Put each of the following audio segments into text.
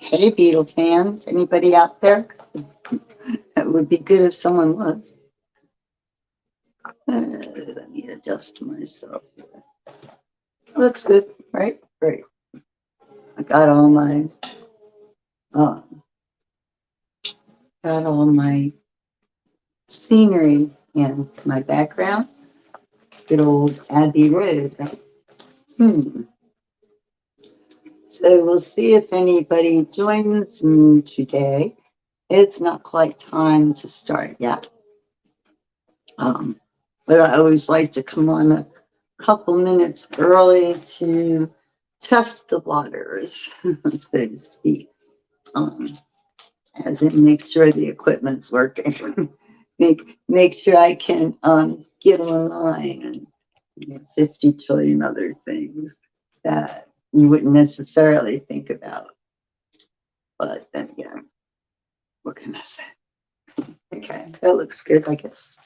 Hey, Beatle fans. Anybody out there? It would be good if someone was. Let me adjust myself. Looks good, right? Great. I uh, got all my scenery in my background. Good old Abbey Road. Right? Hmm. So we'll see if anybody joins me today. It's not quite time to start yet. Um, but I always like to come on a couple minutes early to test the waters, so to speak. Um, as in make sure the equipment's working, make sure I can get online and 50 trillion other things that you wouldn't necessarily think about. But then again, what can I say? Okay, that looks good, I guess.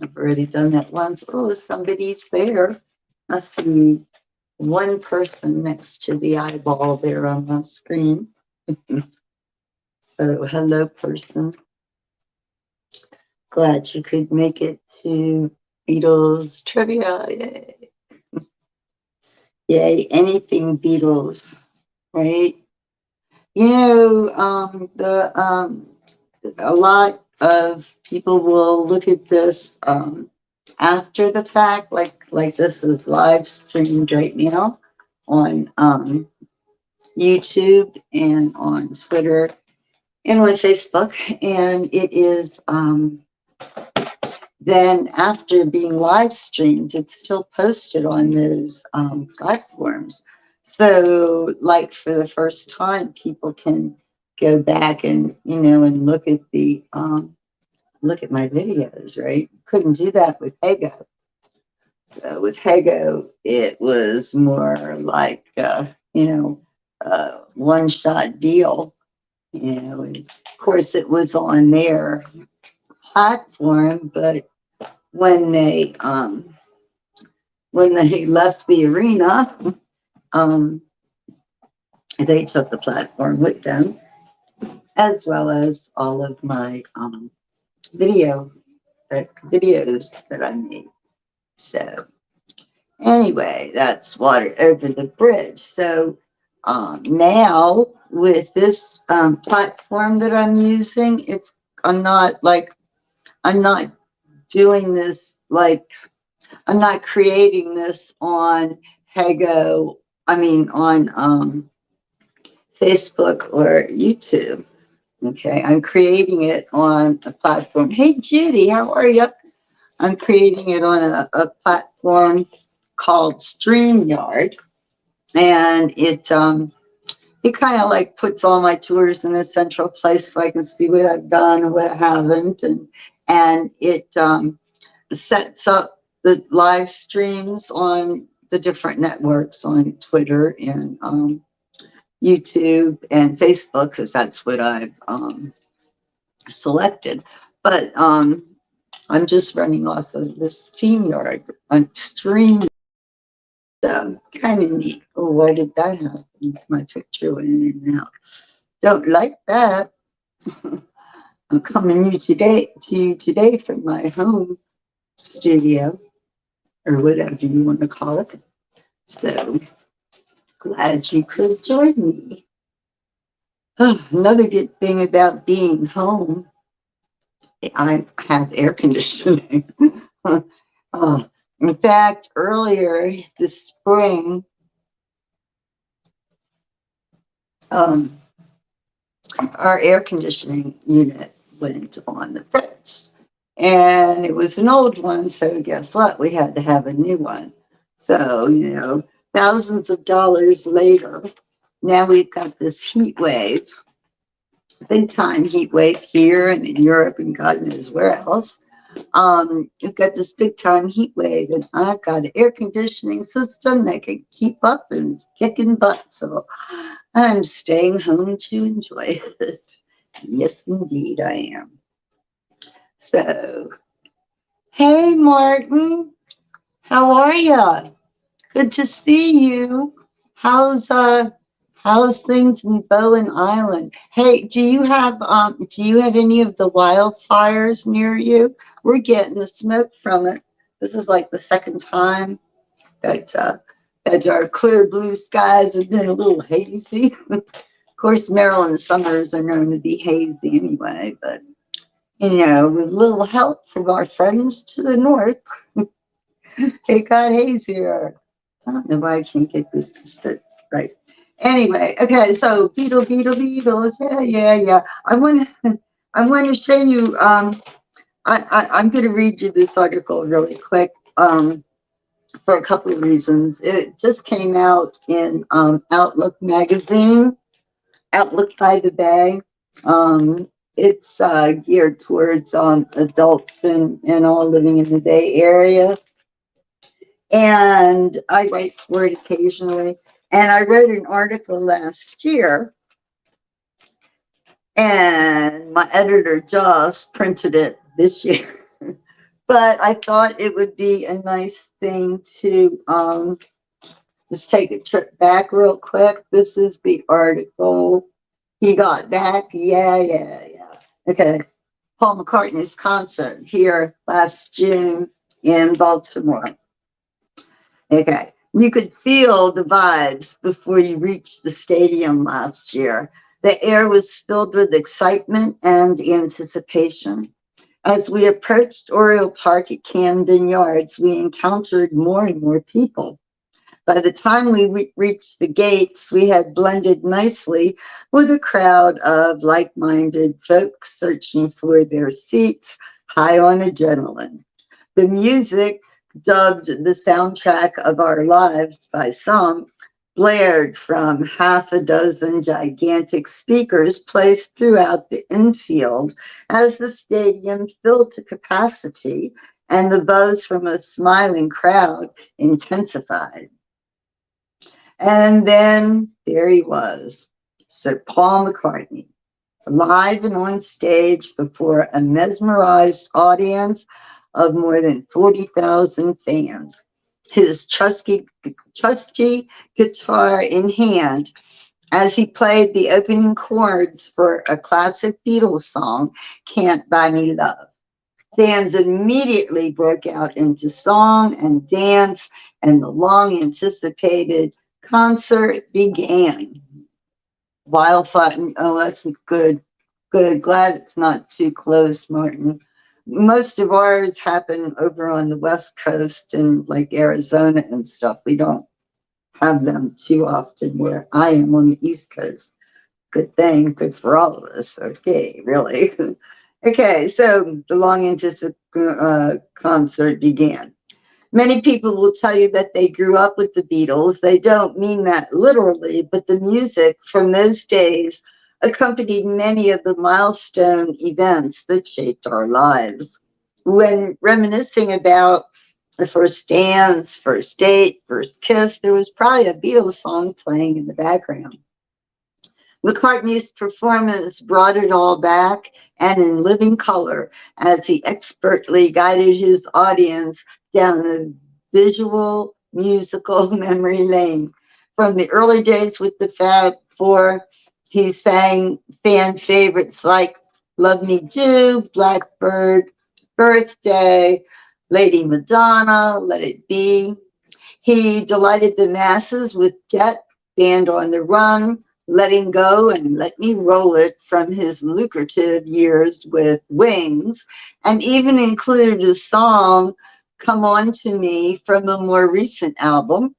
I've already done that once. Oh, somebody's there. I see one person next to the eyeball there on my screen. So, hello, person. Glad you could make it to Beatles Trivia. Yay. Yay, anything Beatles, right? A lot of people will look at this after the fact, like this is live streamed right now on YouTube and on Twitter and on Facebook, and it is then after being live streamed, it's still posted on those platforms. So, like for the first time, people can go back and and look at my videos. Right? Couldn't do that with Hago. So with Hago, it was more like one shot deal. And of course, it was on their platform, but when they um, when they left the arena, um, they took the platform with them, as well as all of my videos that I made. So anyway, that's water over the bridge. So now with this platform that I'm using, I'm not doing this like I'm not creating this on Hago. I mean on Facebook or YouTube. Okay, I'm creating it on a platform. Hey Judy, how are you? I'm creating it on a platform called StreamYard, and it kind of like puts all my tours in a central place so I can see what I've done and what I haven't, and it sets up the live streams on the different networks on Twitter and YouTube and Facebook because that's what I've selected. But I'm just running off of the StreamYard on Stream. Kind of neat. Oh, why did that happen? My picture went in and out. Don't like that. I'm coming to you today from my home studio, or whatever you want to call it. So glad you could join me. Oh, another good thing about being home, I have air conditioning. uh, in fact, earlier this spring, um, our air conditioning unit went on the fritz. And it was an old one, so guess what? We had to have a new one. So, thousands of dollars later, now we've got this heat wave, big time heat wave here and in Europe and God knows where else. You've got this big time heat wave, and I've got an air conditioning system that can keep up and it's kicking butt. So I'm staying home to enjoy it. Yes, indeed, I am. So, hey, Martin, how are ya? Good to see you. How's How's things in Bowen Island? Hey, do you have any of the wildfires near you? We're getting the smoke from it. This is like the second time that that our clear blue skies have been a little hazy. Of course, Maryland summers are known to be hazy anyway, but with little help from our friends to the north, it got hazier. I don't know why I can't get this to sit right. Anyway, okay, so Beatles, yeah, yeah, yeah. I want to show you. I'm going to read you this article really quick. For a couple of reasons. It just came out in Outlook magazine, Outlook by the Bay. It's geared towards adults and all living in the Bay Area. And I write for it occasionally. And I wrote an article last year, and my editor just printed it this year. But I thought it would be a nice thing to just take a trip back real quick. This is the article. He got back. Yeah, yeah, yeah. Okay. Paul McCartney's concert here last June in Baltimore. Okay. You could feel the vibes before you reached the stadium last year. The air was filled with excitement and anticipation. As we approached Oriole Park at Camden Yards, we encountered more and more people. By the time we reached the gates, we had blended nicely with a crowd of like minded folks searching for their seats, high on adrenaline. The music, dubbed the soundtrack of our lives by some, blared from half a dozen gigantic speakers placed throughout the infield as the stadium filled to capacity and the buzz from a smiling crowd intensified. And then there he was, Sir Paul McCartney, live and on stage before a mesmerized audience of more than 40,000 fans. His trusty guitar in hand as he played the opening chords for a classic Beatles song, Can't Buy Me Love. Fans immediately broke out into song and dance, and the long anticipated concert began. Wildfire, oh, that's good. Good. Glad it's not too close, Martin. Most of ours happen over on the West Coast and like Arizona and stuff. We don't have them too often where I am on the East Coast. Good thing, good for all of us. Okay, really. Okay, so the long anticipated concert began. Many people will tell you that they grew up with the Beatles. They don't mean that literally, but the music from those days accompanied many of the milestone events that shaped our lives. When reminiscing about the first dance, first date, first kiss, there was probably a Beatles song playing in the background. McCartney's performance brought it all back and in living color as he expertly guided his audience down a visual musical memory lane. From the early days with the Fab Four, he sang fan favorites like Love Me Do, Blackbird, Birthday, Lady Madonna, Let It Be. He delighted the masses with Jet, Band on the Run, Letting Go and Let Me Roll It from his lucrative years with Wings, and even included a song, Come On to Me, from a more recent album,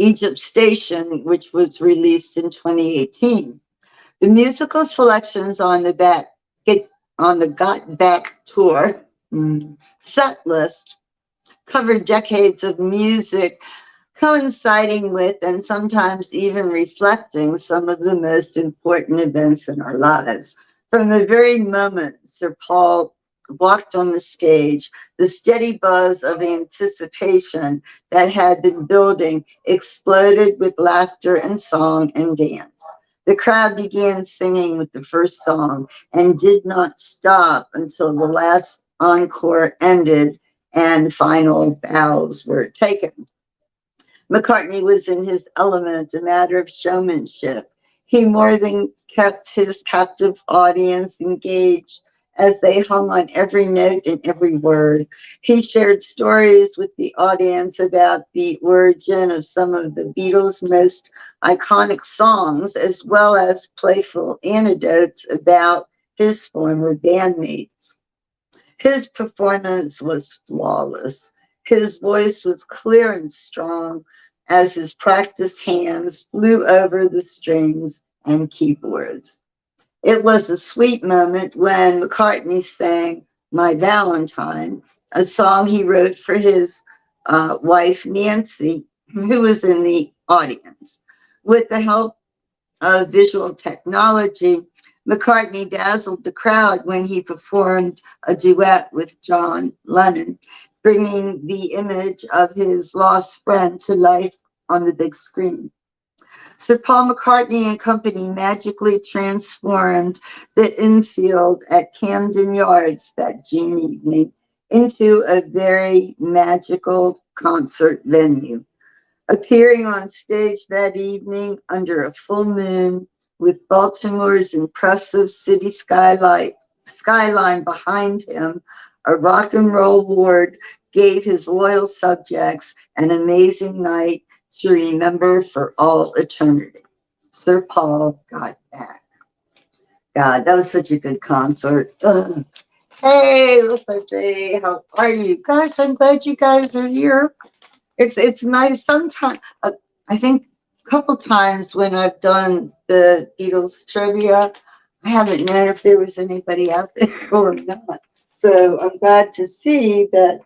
Egypt Station, which was released in 2018. The musical selections on the Got Back tour set list covered decades of music coinciding with and sometimes even reflecting some of the most important events in our lives. From the very moment Sir Paul walked on the stage, the steady buzz of anticipation that had been building exploded with laughter and song and dance. The crowd began singing with the first song and did not stop until the last encore ended and final bows were taken. McCartney was in his element, a matter of showmanship. He more than kept his captive audience engaged as they hung on every note and every word. He shared stories with the audience about the origin of some of the Beatles' most iconic songs, as well as playful anecdotes about his former bandmates. His performance was flawless. His voice was clear and strong as his practiced hands flew over the strings and keyboards. It was a sweet moment when McCartney sang My Valentine, a song he wrote for his wife Nancy, who was in the audience. With the help of visual technology, McCartney dazzled the crowd when he performed a duet with John Lennon, bringing the image of his lost friend to life on the big screen. Sir Paul McCartney and company magically transformed the infield at Camden Yards that June evening into a very magical concert venue. Appearing on stage that evening under a full moon with Baltimore's impressive city skyline behind him, a rock and roll lord gave his loyal subjects an amazing night to remember for all eternity. Sir Paul got back. God, that was such a good concert. Ugh. Hey, J, how are you? Gosh, I'm glad you guys are here. It's nice. Sometimes I think a couple times when I've done the Beatles trivia, I haven't known if there was anybody out there or not. So I'm glad to see that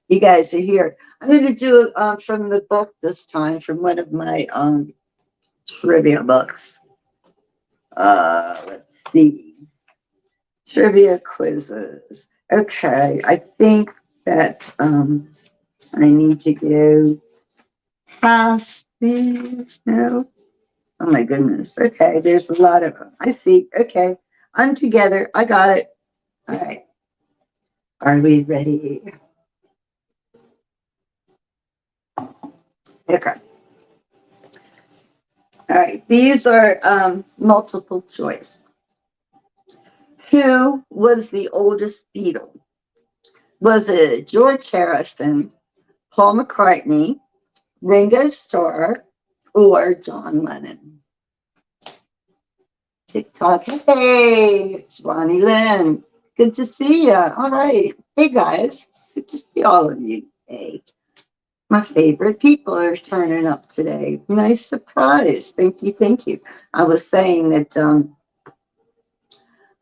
you guys are here. I'm going to do it from the book this time, from one of my trivia books. Let's see. Trivia quizzes. Okay, I think that I need to go past these. No. Oh my goodness. Okay, there's a lot of them. I see. Okay, I'm together. I got it. All right. Are we ready? Okay. All right. These are multiple choice. Who was the oldest Beatle? Was it George Harrison, Paul McCartney, Ringo Starr, or John Lennon? TikTok. Hey, it's Ronnie Lynn. Good to see you. All right. Hey, guys. Good to see all of you. Hey, my favorite people are turning up today. Nice surprise. Thank you. Thank you. I was saying that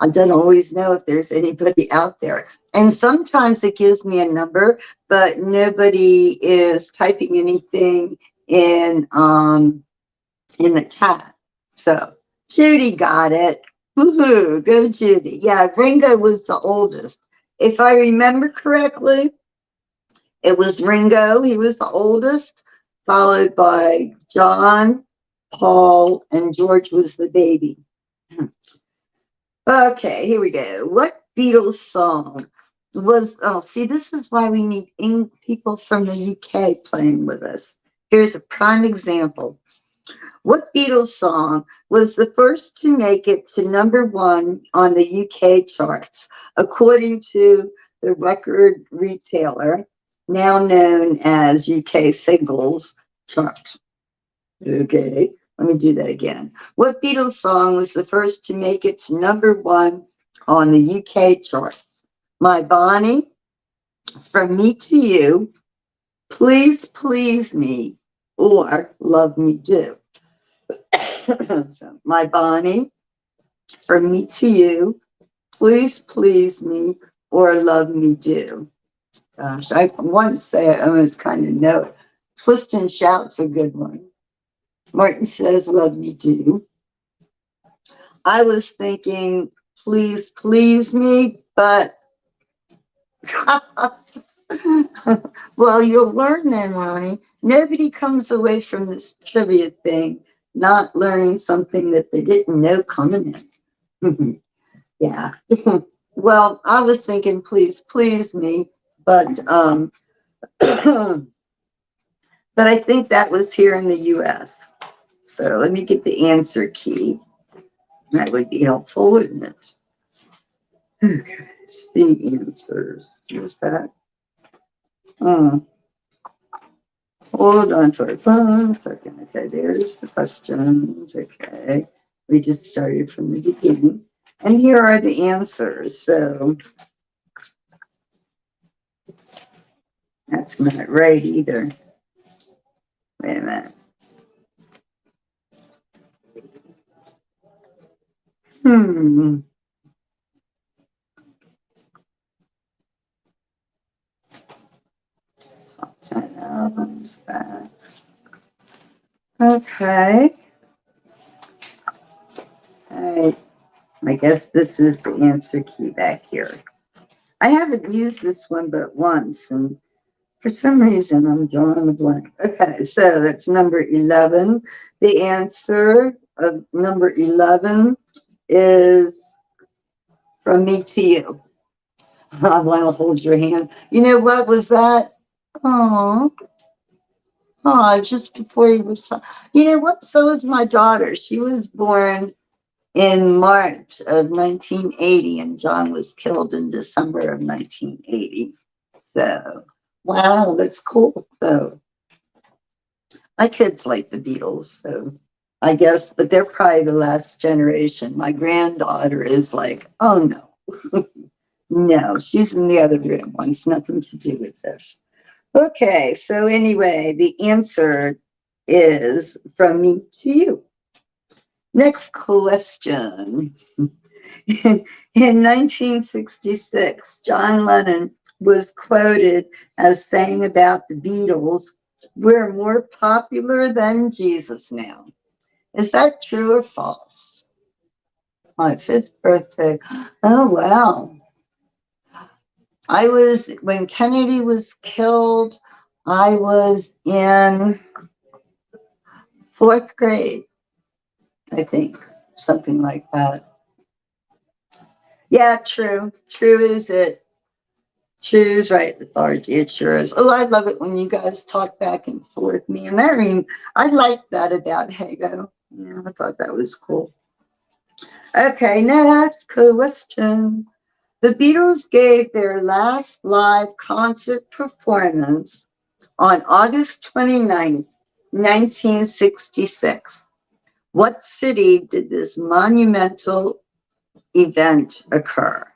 I don't always know if there's anybody out there. And sometimes it gives me a number, but nobody is typing anything in the chat. So Judy got it. Woohoo, go Judy. Yeah, Ringo was the oldest. If I remember correctly, it was Ringo. He was the oldest, followed by John, Paul, and George was the baby. Okay, here we go. What Beatles song was, oh, see, this is why we need people from the UK playing with us. Here's a prime example. What Beatles song was the first to make it to #1 on the UK charts, according to the record retailer, now known as UK Singles Chart? Okay, let me do that again. What Beatles song was the first to make it to #1 on the UK charts? My Bonnie, From Me to You, Please Please Me, or Love Me Do. So, My Bonnie, From Me to You, Please Please Me, or Love Me Do. Gosh, I want to say it, I almost kind of know it. Twist and Shout's a good one. Martin says, Love Me Do. I was thinking, Please Please Me, but well, you'll learn then, Ronnie. Nobody comes away from this trivia thing not learning something that they didn't know coming in. Yeah. Well, I was thinking, Please Please Me, but but I think that was here in the US. So let me get the answer key. That would be helpful, wouldn't it? Okay, see answers. What's that? Oh, hold on for 1 second. Okay, there's the questions. Okay, we just started from the beginning. And here are the answers. So that's not right either. Wait a minute. Hmm. Top 10 albums back. Okay. All right. I guess this is the answer key back here. I haven't used this one but once, and for some reason I'm drawing a blank. Okay, so that's number 11. The answer of number 11 is From Me to You. I want to hold your hand. You know what was that? Oh, oh, just before you was talking. You know what? So is my daughter. She was born in March of 1980, and John was killed in December of 1980. So, wow, that's cool. So, my kids like the Beatles, so I guess, but they're probably the last generation. My granddaughter is like, oh no, no, she's in the other room. Wants nothing to do with this. Okay, so anyway, the answer is From Me to You. Next question. In 1966, John Lennon was quoted as saying about the Beatles, "We're more popular than Jesus now." Is that true or false? My fifth birthday. Oh, wow. When Kennedy was killed, I was in fourth grade, I think, something like that. Yeah, true. True is it. Choose right, lethargy. It sure is. Oh, I love it when you guys talk back and forth. Me and Marion, I like that about Hago. Yeah, I thought that was cool. Okay, next question. The Beatles gave their last live concert performance on August 29th, 1966. What city did this monumental event occur?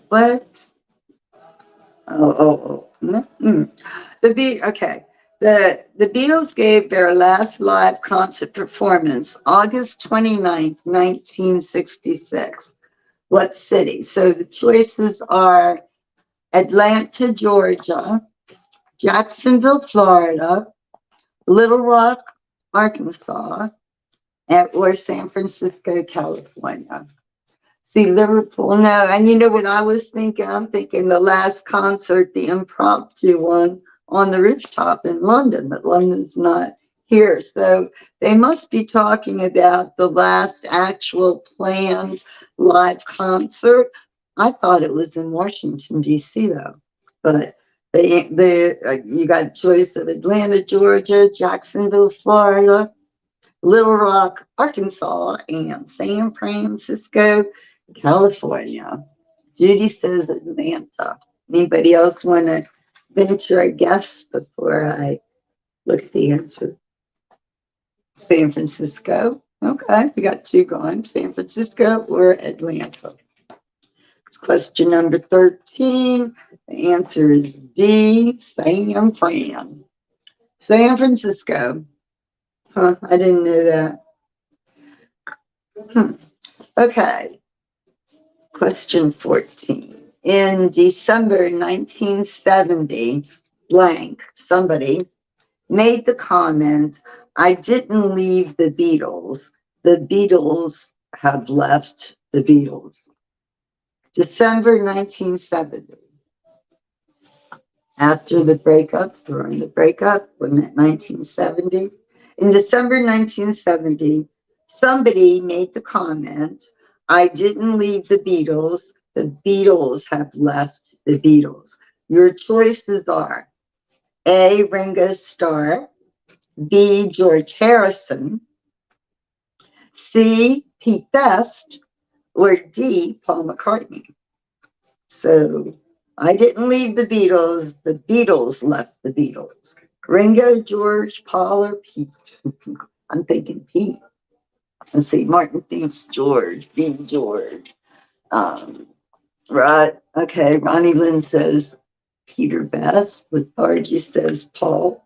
What? Oh. Okay. The Beatles gave their last live concert performance August 29th, 1966. What city? So the choices are Atlanta, Georgia, Jacksonville, Florida, Little Rock, Arkansas, or San Francisco, California. See, Liverpool, no. And you know what I was thinking? I'm thinking the last concert, the impromptu one on the rooftop in London, but London's not here. So they must be talking about the last actual planned live concert. I thought it was in Washington, D.C., though. But you got a choice of Atlanta, Georgia, Jacksonville, Florida, Little Rock, Arkansas, and San Francisco, California. Judy says Atlanta. Anybody else want to venture a guess before I look at the answer? San Francisco. Okay, we got two going. San Francisco or Atlanta. It's question number 13. The answer is D, San Fran. San Francisco. Huh, I didn't know that. Okay. Question 14. In December 1970, blank, somebody made the comment, "I didn't leave the Beatles. The Beatles have left the Beatles." December 1970. After the breakup, during the breakup, when that 1970. In December 1970, somebody made the comment, "I didn't leave the Beatles. The Beatles have left the Beatles." Your choices are A. Ringo Starr, B. George Harrison, C. Pete Best, or D. Paul McCartney? So I didn't leave the Beatles left the Beatles. Ringo, George, Paul, or Pete? I'm thinking Pete. Let's see, Martin thinks George, B. George. Right, okay, Ronnie Lynn says Peter Best, Lethargy says Paul.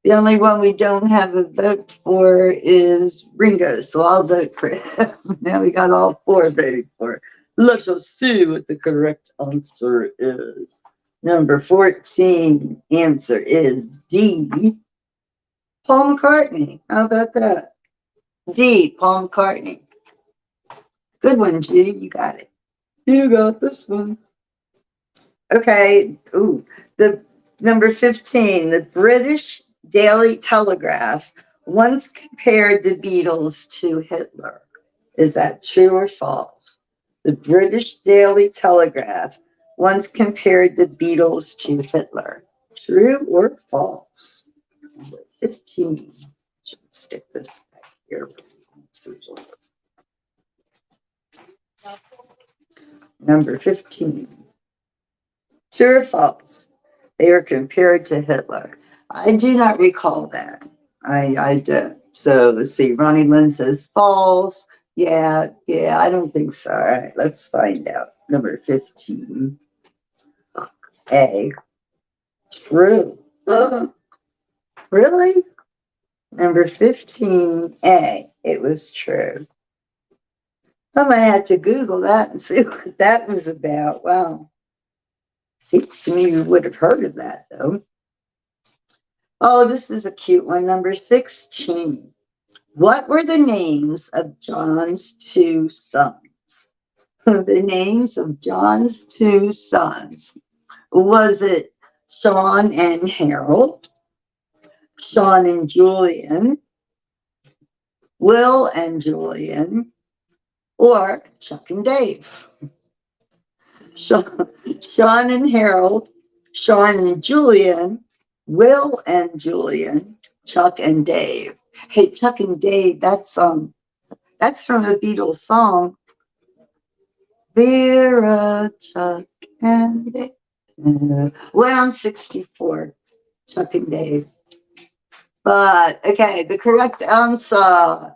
The only one we don't have a vote for is Ringo, so I'll vote for him. Now we got all four voting for it. Let us see what the correct answer is. Number 14 answer is D. Paul McCartney. How about that? D. Paul McCartney. Good one, Judy. You got it. You got this one. Okay. Ooh, the number 15, the British Daily Telegraph once compared the Beatles to Hitler. Is that true or false? The British Daily Telegraph once compared the Beatles to Hitler. True or false? Number 15. Should stick this back here. Number 15. True or false? They were compared to Hitler. I do not recall that. I don't. So let's see. Ronnie Lynn says false. Yeah, I don't think so. All right, let's find out. Number 15. A. True. Really? Number 15A. It was true. Somebody had to Google that and see what that was about. Wow. Seems to me you would have heard of that, though. Oh, this is a cute one. Number 16. What were the names of John's two sons? The names of John's two sons. Was it Sean and Harold, Sean and Julian, Will and Julian, or Chuck and Dave? Sean and Harold, Sean and Julian, Will and Julian, Chuck and Dave. Hey, Chuck and Dave, that's from a Beatles song. Vera, Chuck, and Dave. Well, I'm 64. Chuck and Dave. But okay, the correct answer. I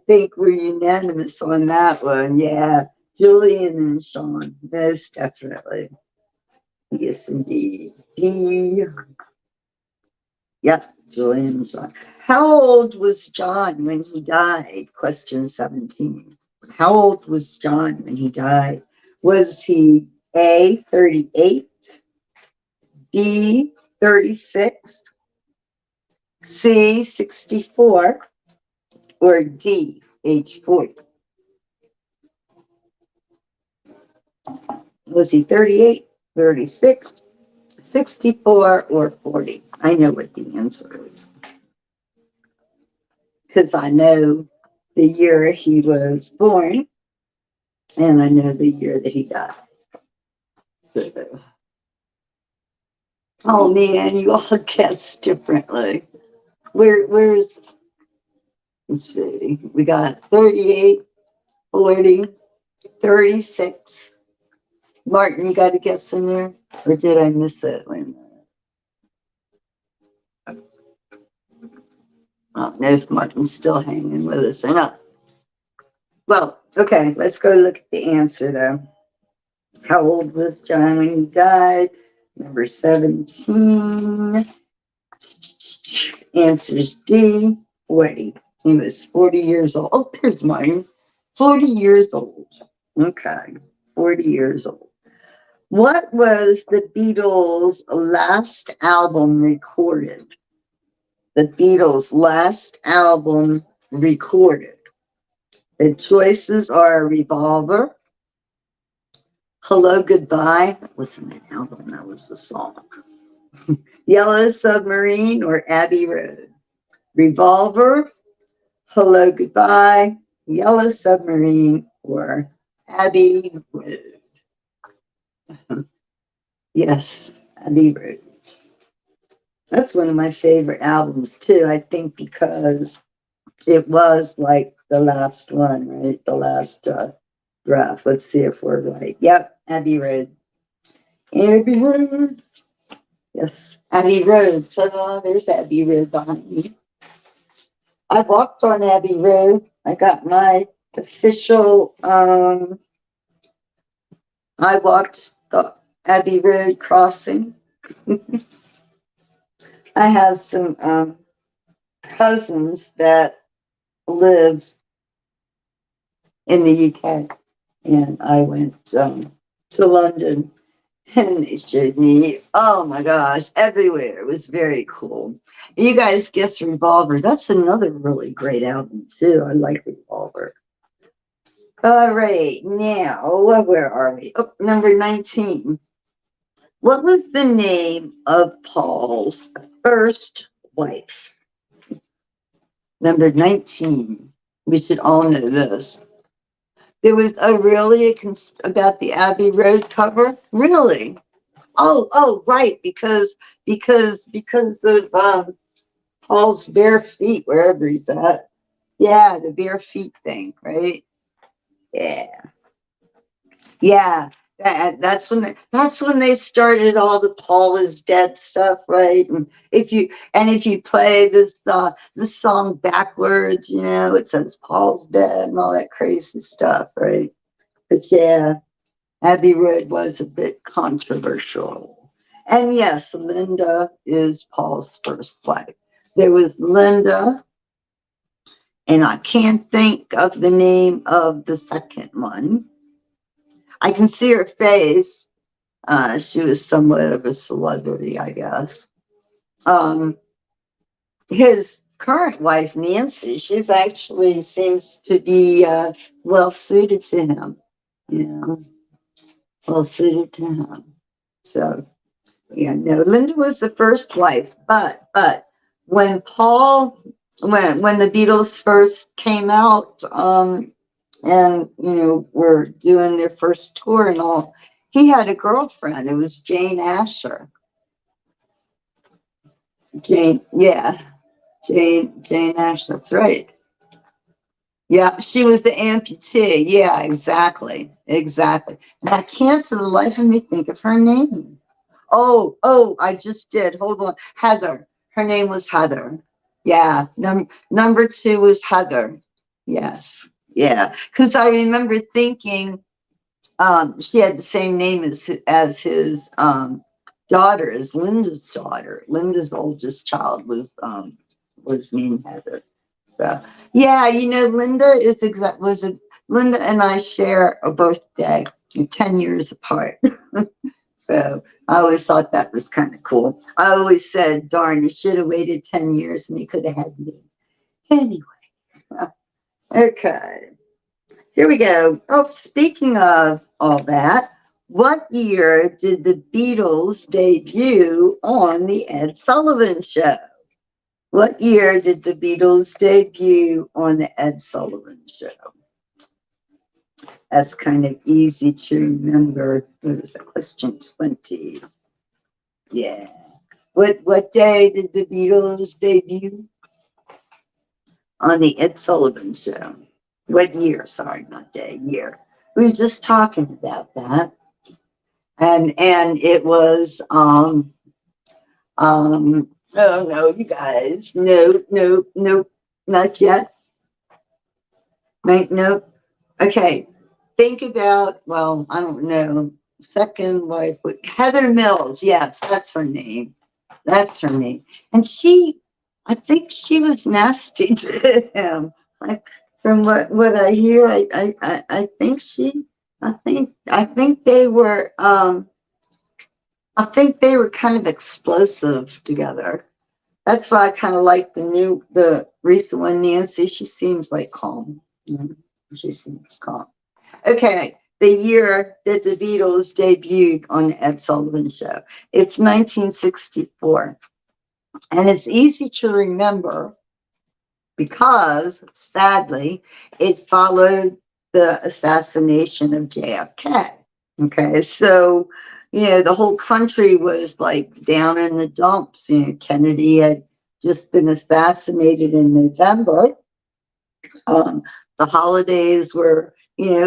think we're unanimous on that one. Yeah, Julian and Sean. Yes, definitely. Yes, indeed. B. Yep, Julian and Sean. How old was John when he died? Question 17. How old was John when he died? Was he A, 38, B, 36, C, 64, or D, age 40? Was he 38, 36, 64, or 40? I know what the answer is. Because I know the year he was born, and I know the year that he died. So, oh man, you all guess differently. Where's, let's see, we got 38, 40, 36. Martin, you got a guess in there? Or did I miss it? Wait a minute. I don't know if Martin's still hanging with us or not. Well, okay, let's go look at the answer though. How old was John when he died? Number 17. Answer's D, 40. He was 40 years old. Oh, there's mine. 40 years old. Okay, 40 years old. What was the Beatles' last album recorded? The Beatles' last album recorded. The choices are Revolver, Hello Goodbye. That wasn't an album, that was a song. Yellow Submarine or Abbey Road. Revolver, Hello Goodbye, Yellow Submarine, or Abbey Road. Yes, Abbey Road. That's one of my favorite albums too. I think because it was like the last one, right? The last draft. Let's see if we're right. Yep, Abbey Road. Abbey Road. Yes, Abbey Road. Ta-da! There's Abbey Road behind me. I walked on Abbey Road. I got my official. I walked the Abbey Road crossing. I have some cousins that live in the UK, and I went to London, and they showed me. Oh my gosh, everywhere! It was very cool. You guys guessed Revolver. That's another really great album too. I like Revolver. All right, now where are we? Oh, number 19. What was the name of Paul's first wife? Number 19. We should all know this. There was a really about the Abbey Road cover. Really? Oh, right. Because of Paul's bare feet, wherever he's at. Yeah, the bare feet thing, right? Yeah. Yeah, that's when they started all the Paul is dead stuff, right? And if you play this song backwards, it says Paul's dead and all that crazy stuff, right? But yeah, Abbey Road was a bit controversial. And yes, Linda is Paul's first wife. There was Linda, and I can't think of the name of the second one. I can see her face. She was somewhat of a celebrity, I guess. Um, his current wife, Nancy, she's actually seems to be well suited to him. Yeah, well suited to him. So yeah, no, Linda was the first wife, but when Paul, when the Beatles first came out, and were doing their first tour and all, he had a girlfriend. It was Jane Asher. Yeah, Jane Asher. That's right. Yeah, she was the amputee. Yeah, exactly. And I can't for the life of me think of her name. Oh, I just did. Hold on, Heather. Her name was Heather. Yeah, number two was Heather. Yes, yeah, because I remember thinking she had the same name as his daughter, as Linda's daughter. Linda's oldest child was named Heather. So yeah, Linda is Linda and I share a birthday, 10 years apart. So I always thought that was kind of cool. I always said, darn, you should have waited 10 years and you could have had me. Anyway, okay. Here we go. Oh, speaking of all that, what year did the Beatles debut on the Ed Sullivan Show? What year did the Beatles debut on the Ed Sullivan Show? That's kind of easy to remember. What was that? Question 20. Yeah. What day did the Beatles debut on the Ed Sullivan Show? What year? Sorry, not day, year. We were just talking about that. And it was oh no, you guys. No, not yet. Nope. Okay. Think about, well, I don't know. Second wife, Heather Mills. Yes, that's her name. That's her name. And I think she was nasty to him. Like from what I hear, I think I think they were I think they were kind of explosive together. That's why I kind of like the recent one, Nancy. She seems like calm. She seems calm. Okay, the year that the Beatles debuted on the Ed Sullivan Show. It's 1964. And it's easy to remember because, sadly, it followed the assassination of JFK. Okay, so the whole country was like down in the dumps. Kennedy had just been assassinated in November. Um, the holidays were,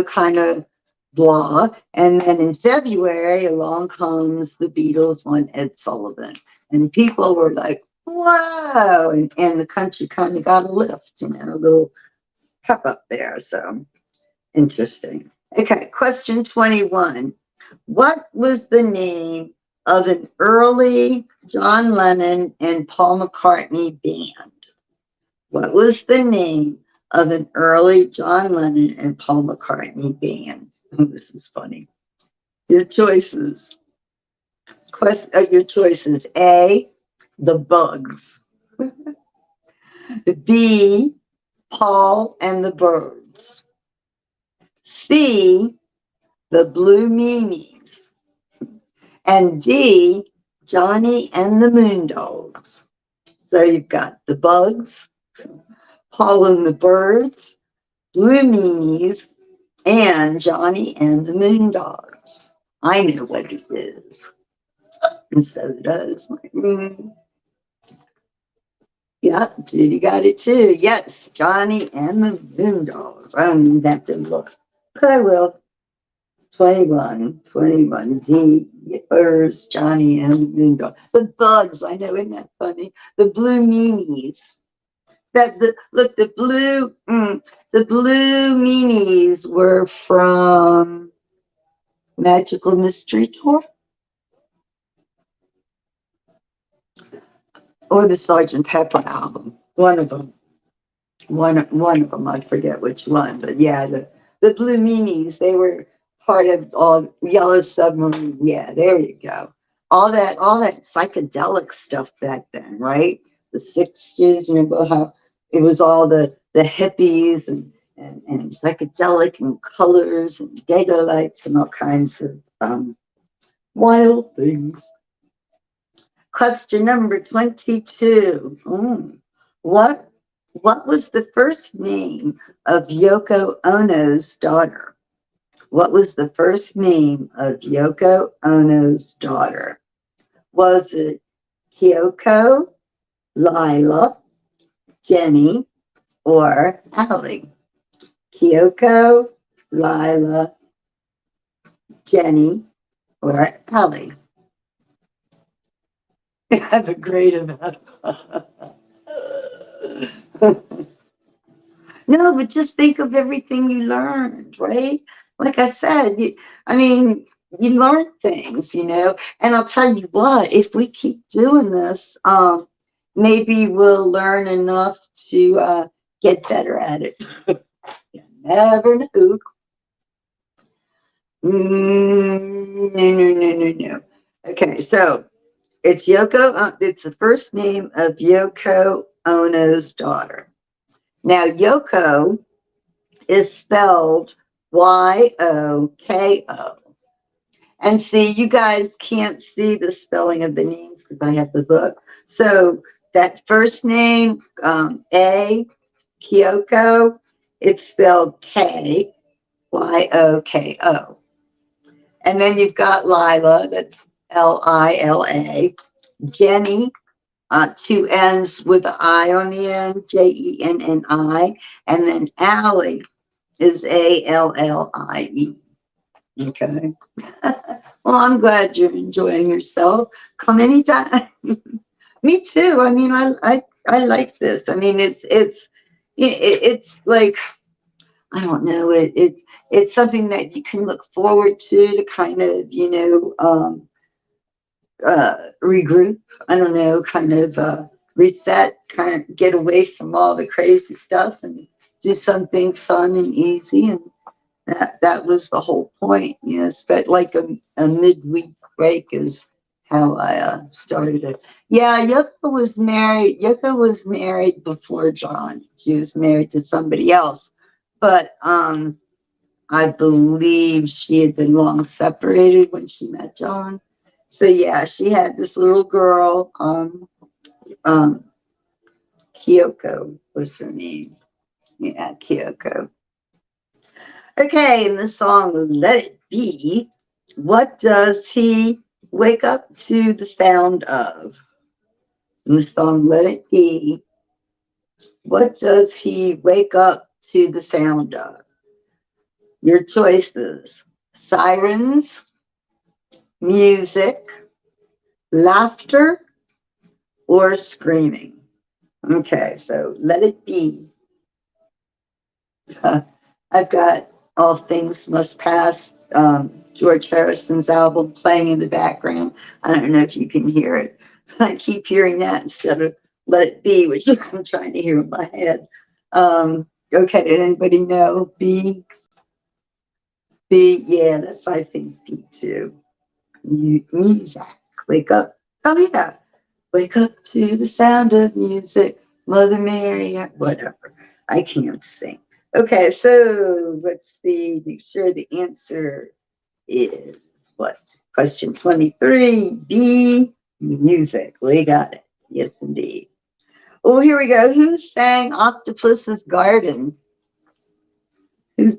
kind of blah. And then in February, along comes the Beatles on Ed Sullivan. And people were like, wow. And the country kind of got a lift, a little pep up there. So interesting. Okay, question 21. What was the name of an early John Lennon and Paul McCartney band? What was the name of an early John Lennon and Paul McCartney band? Oh, this is funny. Your choices. Your choices. A, the Bugs. B, Paul and the Birds. C, the Blue Meanies. And D, Johnny and the Moondogs. So you've got the Bugs, Paul and the Birds, Blue Meanies, and Johnny and the Moondogs. I know what it is. And so does. Yeah, Judy got it too. Yes, Johnny and the Moondogs. I don't even have to look, but I will. 21, D, Yippers, Johnny and the Moondogs. The Bugs, I know, isn't that funny? The Blue Meanies. The blue meanies were from Magical Mystery Tour or the Sergeant Pepper album. One of them. One of them. I forget which one, but yeah, the blue meanies. They were part of all Yellow Submarine. Yeah, there you go. All that psychedelic stuff back then, right? The 60s. Remember how it was all the hippies and psychedelic and colors and Dago lights and all kinds of wild things. Question number 22. What was the first name of Yoko Ono's daughter? What was the first name of Yoko Ono's daughter? Was it Kyoko, Lila, Jenny, or Allie? Kyoko, Lila, Jenny, or Allie? I have a great amount. No, but just think of everything you learned, right? Like I said, you learn things, and I'll tell you what, if we keep doing this, maybe we'll learn enough to get better at it. You never know. No. Okay, so it's it's the first name of Yoko Ono's daughter. Now, Yoko is spelled Yoko. And see, you guys can't see the spelling of the names because I have the book. So that first name, A, Kyoko, it's spelled Kyoko. And then you've got Lila, that's Lila. Jenny, two N's with an I on the end, Jenni. And then Allie is Allie. Okay. Well, I'm glad you're enjoying yourself. Come anytime. Me too. I like this. It's like, I don't know. It's something that you can look forward to kind of, regroup. I don't know, kind of reset, kind of get away from all the crazy stuff and do something fun and easy. And that was the whole point, spent like a midweek break is how I started it. Yeah, Yoko was married before John. She was married to somebody else, but I believe she had been long separated when she met John. So yeah, she had this little girl, Kyoko was her name. Yeah, Kyoko. Okay, and the song Let It Be What does he wake up to the sound of? In the song Let It Be, what does he wake up to the sound of? Your choices: sirens, music, laughter, or screaming. Okay, so Let It Be. I've got All Things Must Pass, George Harrison's album playing in the background. I don't know if you can hear it. I keep hearing that instead of Let It Be, which I'm trying to hear in my head. Okay, did anybody know B? B, yeah, that's, I think, B too. Music. Wake up. Oh, yeah. Wake up to the sound of music. Mother Mary, whatever. I can't sing. Okay, so let's see. Make sure the answer is what? Question 23. B, music. We got it. Yes, indeed. Oh, here we go. Who sang Octopus's Garden? Who,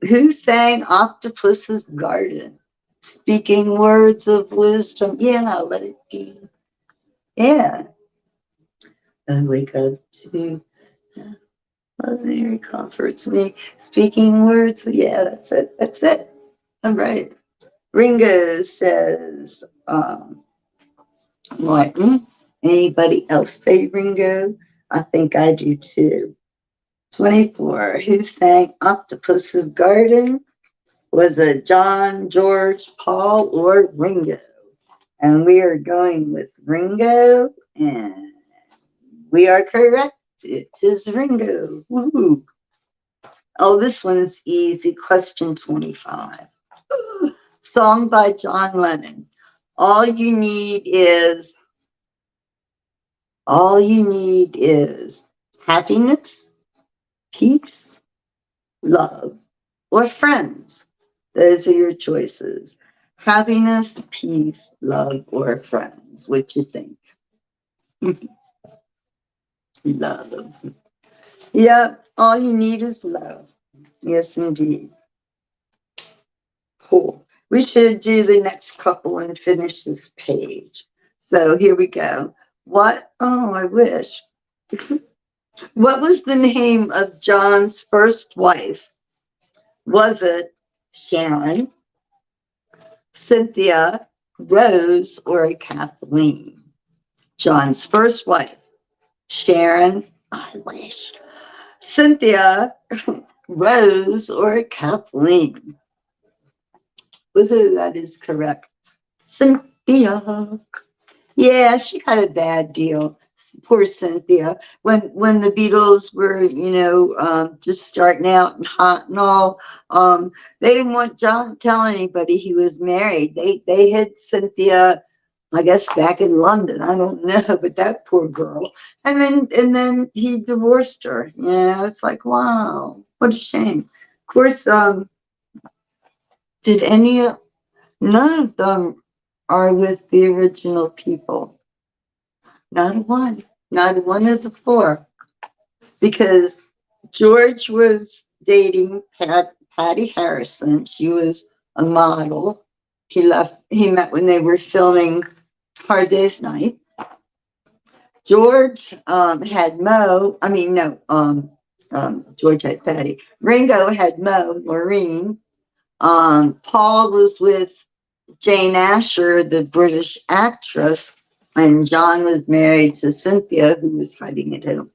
who sang Octopus's Garden? Speaking words of wisdom. Yeah, let it be. Yeah. I wake up to Mother Mary comforts me. Speaking words. Yeah, that's it. That's it. All right. Ringo says, Martin. Anybody else say Ringo? I think I do too. 24. Who sang Octopus's Garden? Was it John, George, Paul, or Ringo? And we are going with Ringo, and we are correct. It is Ringo. Woo. Oh, this one's easy. Question 25. Song by John Lennon. All you need is all you need is happiness, peace, love, or friends. Those are your choices. Happiness, peace, love, or friends. What you think? Love. Yeah, all you need is love. Yes, indeed. Cool. We should do the next couple and finish this page. So here we go. What? Oh, I wish. What was the name of John's first wife? Was it Sharon, Cynthia, Rose, or Kathleen? John's first wife. Sharon, I wish. Cynthia, Rose, or Kathleen? Woohoo, that is correct. Cynthia. Yeah, she got a bad deal. Poor Cynthia. When the Beatles were, just starting out and hot and all, they didn't want John to tell anybody he was married. They hid Cynthia, I guess, back in London. I don't know, but that poor girl. And then he divorced her. Yeah, it's like, wow, what a shame. Of course, did any none of them are with the original people. Not one. Not one of the four. Because George was dating Patty Harrison. She was a model. He met when they were filming Hard Day's Night. George had Mo. I mean, no, George had Patty. Ringo had Mo, Maureen. Paul was with Jane Asher, the British actress, and John was married to Cynthia, who was hiding at home.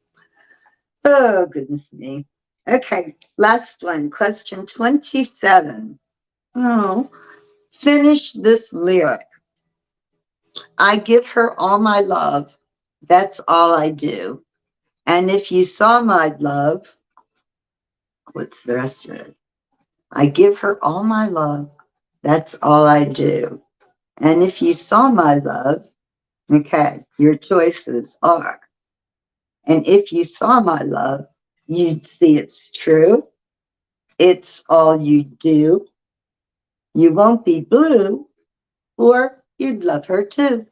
Oh, goodness me. Okay, last one. Question 27. Oh, finish this lyric. I give her all my love. That's all I do. And if you saw my love, what's the rest of it? I give her all my love. That's all I do. And if you saw my love, okay, your choices are. And if you saw my love, you'd see it's true. It's all you do. You won't be blue, or you'd love her too.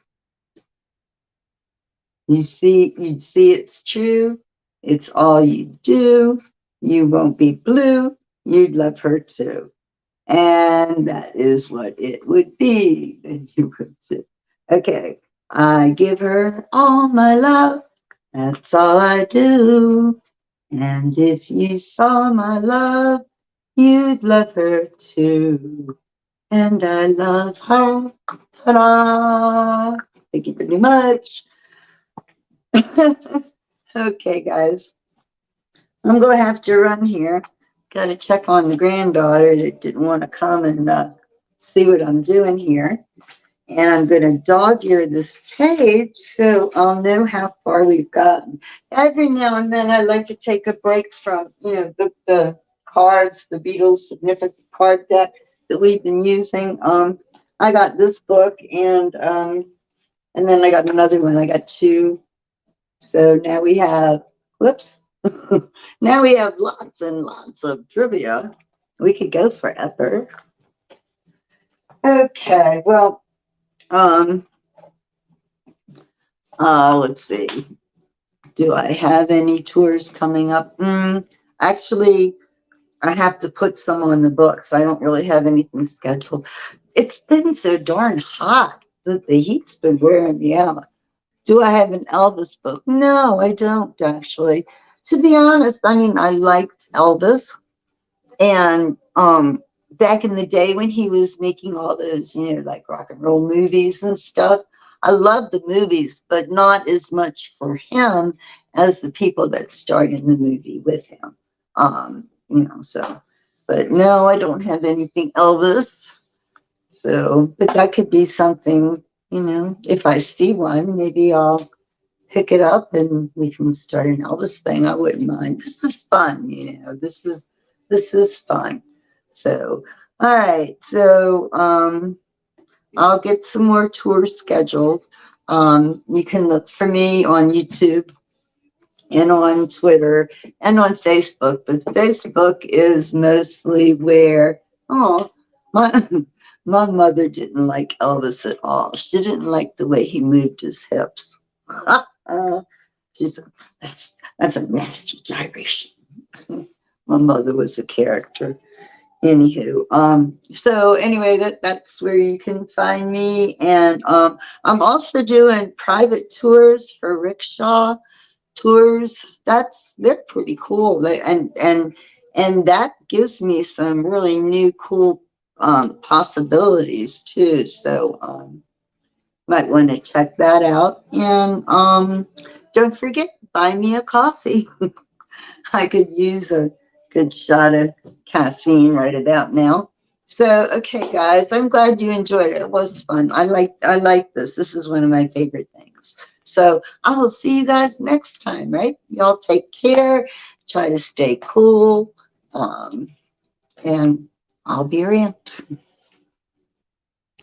You'd see it's true. It's all you do. You won't be blue. You'd love her too. And that is what it would be. And you would say, okay, I give her all my love. That's all I do. And if you saw my love, you'd love her too. And I love her. Ta-da! Thank you very much. Okay, guys. I'm going to have to run here. Got to check on the granddaughter that didn't want to come and see what I'm doing here. And I'm going to dog ear this page so I'll know how far we've gotten. Every now and then I like to take a break from, the cards, the Beatles Significa card deck that we've been using. I got this book and then I got another one. I got two. So now we have, whoops, now we have lots and lots of trivia. We could go forever. Okay, well, um, let's see. Do I have any tours coming up? Actually, I have to put some on the books. I don't really have anything scheduled. It's been so darn hot that the heat's been wearing me out. Do I have an Elvis book? No, I don't actually. To be honest, I mean, I liked Elvis. And back in the day when he was making all those, like rock and roll movies and stuff, I loved the movies, but not as much for him as the people that starred in the movie with him. So, but no, I don't have anything Elvis. So, but that could be something, if I see one, maybe I'll pick it up and we can start an Elvis thing. I wouldn't mind. This is fun, this is fun. So, all right. So, I'll get some more tours scheduled. You can look for me on YouTube and on Twitter and on Facebook, but Facebook is mostly where, oh, my, my mother didn't like Elvis at all. She didn't like the way he moved his hips. She's a, that's a nasty gyration. My mother was a character. Anywho, so anyway, that's where you can find me, and I'm also doing private tours for rickshaw tours. They're pretty cool. And that gives me some really new cool possibilities too. So might want to check that out. And don't forget, buy me a coffee. I could use a good shot of caffeine right about now. So, okay, guys, I'm glad you enjoyed it. It was fun. I like this. This is one of my favorite things. So I will see you guys next time, right? Y'all take care. Try to stay cool. And I'll be around.